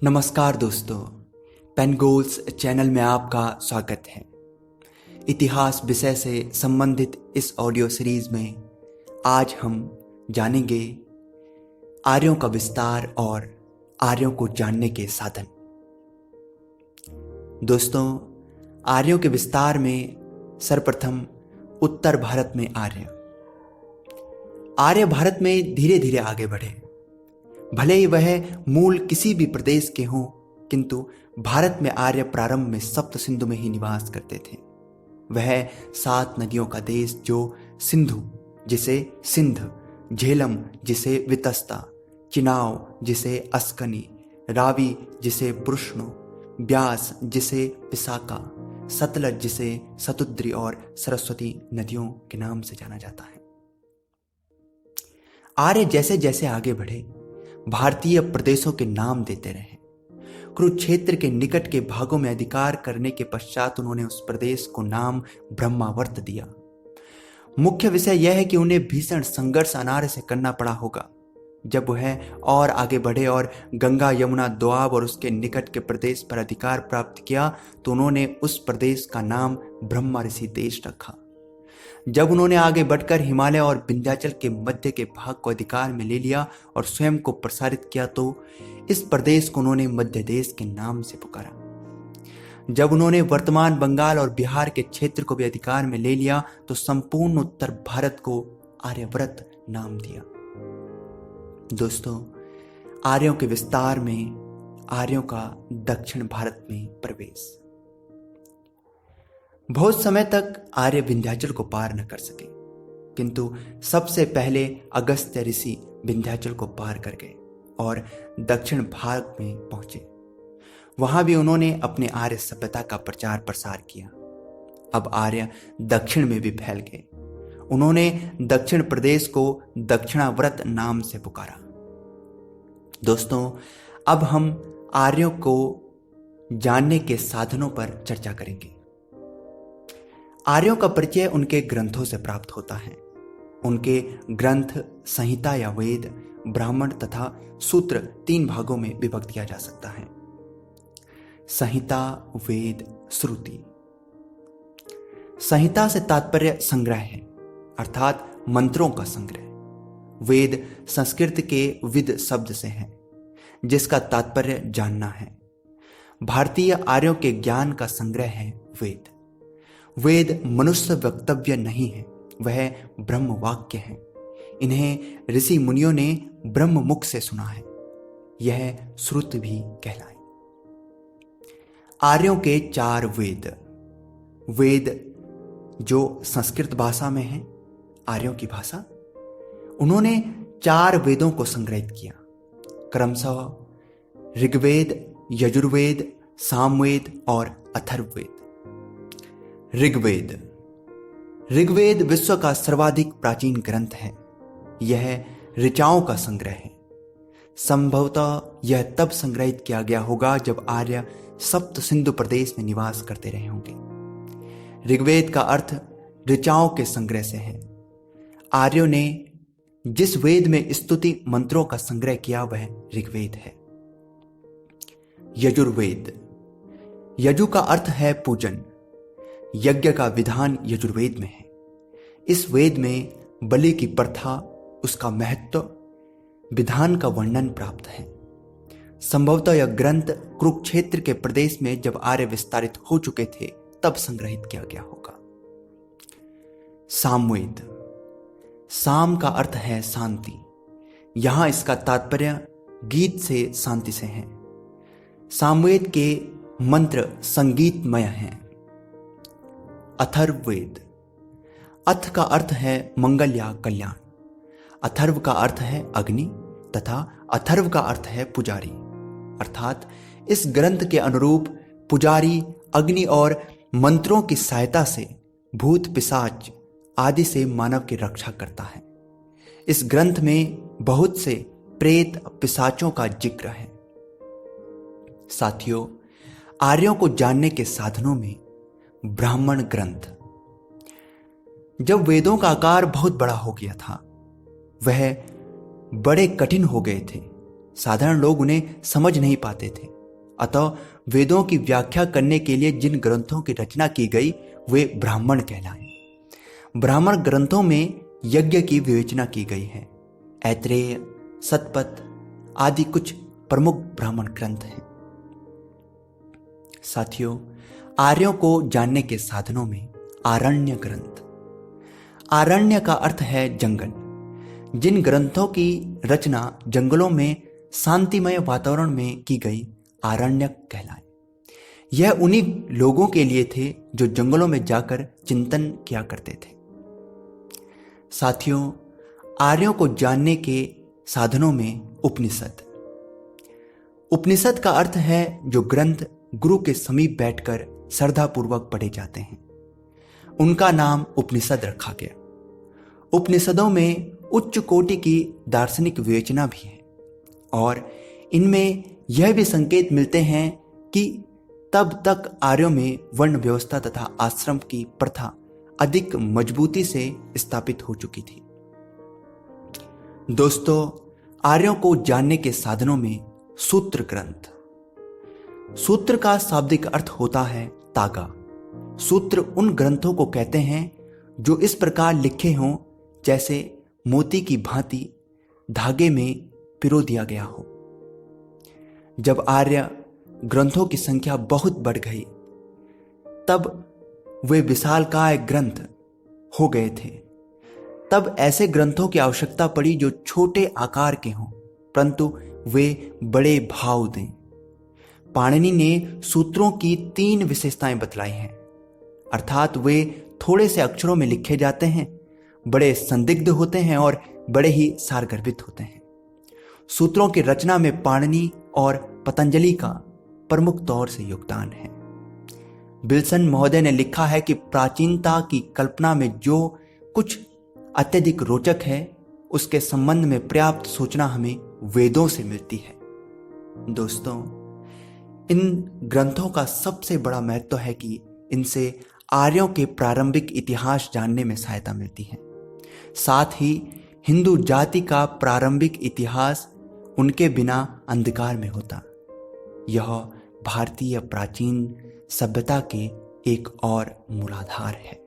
नमस्कार दोस्तों, पेनगोल्स चैनल में आपका स्वागत है। इतिहास विषय से संबंधित इस ऑडियो सीरीज में आज हम जानेंगे आर्यों का विस्तार और आर्यों को जानने के साधन। दोस्तों, आर्यों के विस्तार में सर्वप्रथम उत्तर भारत में आर्य भारत में धीरे धीरे आगे बढ़े। भले ही वह मूल किसी भी प्रदेश के हों, किंतु भारत में आर्य प्रारंभ में सप्त सिंधु में ही निवास करते थे। वह 7 नदियों का देश जो सिंधु जिसे सिंध, झेलम जिसे वितस्ता, चिनाव जिसे अस्कनी, रावी जिसे पुरुष्णो, ब्यास जिसे पिसाका, सतलज जिसे सतुद्री और सरस्वती नदियों के नाम से जाना जाता है। आर्य जैसे जैसे आगे बढ़े, भारतीय प्रदेशों के नाम देते रहे। कुरुक्षेत्र के निकट के भागों में अधिकार करने के पश्चात उन्होंने उस प्रदेश को नाम ब्रह्मावर्त दिया। मुख्य विषय यह है कि उन्हें भीषण संघर्ष अनार्य से करना पड़ा होगा। जब वह और आगे बढ़े और गंगा, यमुना, दोआब और उसके निकट के प्रदेश पर अधिकार प्राप्त किया तो उन्होंने उस प्रदेश का नाम ब्रह्मा ऋषि देश रखा। जब उन्होंने आगे बढ़कर हिमालय और विंध्याचल के मध्य के भाग को अधिकार में ले लिया और स्वयं को प्रसारित किया तो इस प्रदेश को उन्होंने मध्य देश के नाम से पुकारा। जब उन्होंने वर्तमान बंगाल और बिहार के क्षेत्र को भी अधिकार में ले लिया तो संपूर्ण उत्तर भारत को आर्यव्रत नाम दिया। दोस्तों, आर्यों के विस्तार में आर्यों का दक्षिण भारत में प्रवेश। बहुत समय तक आर्य विंध्याचल को पार न कर सके, किंतु सबसे पहले अगस्त्य ऋषि विंध्याचल को पार कर गए और दक्षिण भाग में पहुंचे। वहां भी उन्होंने अपने आर्य सभ्यता का प्रचार प्रसार किया। अब आर्य दक्षिण में भी फैल गए। उन्होंने दक्षिण प्रदेश को दक्षिणाव्रत नाम से पुकारा। दोस्तों, अब हम आर्यों को जानने के साधनों पर चर्चा करेंगे। आर्यों का परिचय उनके ग्रंथों से प्राप्त होता है। उनके ग्रंथ संहिता या वेद, ब्राह्मण तथा सूत्र 3 भागों में विभक्त किया जा सकता है। संहिता, वेद, श्रुति। संहिता से तात्पर्य संग्रह है, अर्थात मंत्रों का संग्रह। वेद संस्कृत के विद शब्द से है, जिसका तात्पर्य जानना है। भारतीय आर्यों के ज्ञान का संग्रह है वेद। वेद मनुष्य वक्तव्य नहीं है, वह ब्रह्म वाक्य है। इन्हें ऋषि मुनियों ने ब्रह्म मुख से सुना है। यह श्रुति भी कहलाए। आर्यों के 4 वेद। वेद जो संस्कृत भाषा में है, आर्यों की भाषा, उन्होंने 4 वेदों को संग्रहित किया, क्रमशः ऋग्वेद, यजुर्वेद, सामवेद और अथर्ववेद। ऋग्वेद विश्व का सर्वाधिक प्राचीन ग्रंथ है। यह ऋचाओं का संग्रह है। संभवतः यह तब संग्रहित किया गया होगा जब आर्य सप्त सिंधु प्रदेश में निवास करते रहे होंगे। ऋग्वेद का अर्थ ऋचाओं के संग्रह से है। आर्यों ने जिस वेद में स्तुति मंत्रों का संग्रह किया वह ऋग्वेद है। यजुर्वेद। यजु का अर्थ है पूजन। यज्ञ का विधान यजुर्वेद में है। इस वेद में बलि की प्रथा, उसका महत्व, विधान का वर्णन प्राप्त है। संभवतः यह ग्रंथ कुरुक्षेत्र के प्रदेश में जब आर्य विस्तारित हो चुके थे तब संग्रहित किया गया होगा। सामवेद। साम का अर्थ है शांति। यहां इसका तात्पर्य गीत से शांति से है। सामवेद के मंत्र संगीतमय हैं। अथर्ववेद। अथ का अर्थ है मंगल या कल्याण। अथर्व का अर्थ है अग्नि तथा अथर्व का अर्थ है पुजारी। अर्थात इस ग्रंथ के अनुरूप पुजारी अग्नि और मंत्रों की सहायता से भूत पिशाच आदि से मानव की रक्षा करता है। इस ग्रंथ में बहुत से प्रेत पिशाचों का जिक्र है। साथियों, आर्यों को जानने के साधनों में ब्राह्मण ग्रंथ। जब वेदों का आकार बहुत बड़ा हो गया था, वह बड़े कठिन हो गए थे। साधारण लोग उन्हें समझ नहीं पाते थे। अतः वेदों की व्याख्या करने के लिए जिन ग्रंथों की रचना की गई वे ब्राह्मण कहलाए। ब्राह्मण ग्रंथों में यज्ञ की विवेचना की गई है। ऐत्रेय, सतपथ आदि कुछ प्रमुख ब्राह्मण ग्रंथ हैं। साथियों, आर्यों को जानने के साधनों में आरण्य ग्रंथ। आरण्य का अर्थ है जंगल। जिन ग्रंथों की रचना जंगलों में शांतिमय वातावरण में की गई आरण्यक कहलाए। यह उन्हीं लोगों के लिए थे जो जंगलों में जाकर चिंतन किया करते थे। साथियों, आर्यों को जानने के साधनों में उपनिषद। उपनिषद का अर्थ है जो ग्रंथ गुरु के समीप बैठकर श्रद्धापूर्वक पढ़े जाते हैं। उनका नाम उपनिषद रखा गया। उपनिषदों में उच्च कोटि की दार्शनिक विवेचना भी है और इनमें यह भी संकेत मिलते हैं कि तब तक आर्यों में वर्ण व्यवस्था तथा आश्रम की प्रथा अधिक मजबूती से स्थापित हो चुकी थी। दोस्तों, आर्यों को जानने के साधनों में सूत्र ग्रंथ। सूत्र का शाब्दिक अर्थ होता है तागा। सूत्र उन ग्रंथों को कहते हैं जो इस प्रकार लिखे हों जैसे मोती की भांति धागे में पिरो दिया गया हो। जब आर्य ग्रंथों की संख्या बहुत बढ़ गई तब वे विशालकाय ग्रंथ हो गए थे। तब ऐसे ग्रंथों की आवश्यकता पड़ी जो छोटे आकार के हों परंतु वे बड़े भाव दें। पाणिनि ने सूत्रों की 3 विशेषताएं बतलाई हैं, अर्थात वे थोड़े से अक्षरों में लिखे जाते हैं, बड़े संदिग्ध होते हैं और बड़े ही सारगर्भित होते हैं। सूत्रों की रचना में पाणिनि और पतंजलि का प्रमुख तौर से योगदान है। विल्सन महोदय ने लिखा है कि प्राचीनता की कल्पना में जो कुछ अत्यधिक रोचक है उसके संबंध में पर्याप्त सूचना हमें वेदों से मिलती है। दोस्तों, इन ग्रंथों का सबसे बड़ा महत्व है कि इनसे आर्यों के प्रारंभिक इतिहास जानने में सहायता मिलती है। साथ ही हिंदू जाति का प्रारंभिक इतिहास उनके बिना अंधकार में होता। यह भारतीय प्राचीन सभ्यता के एक और मूलाधार है।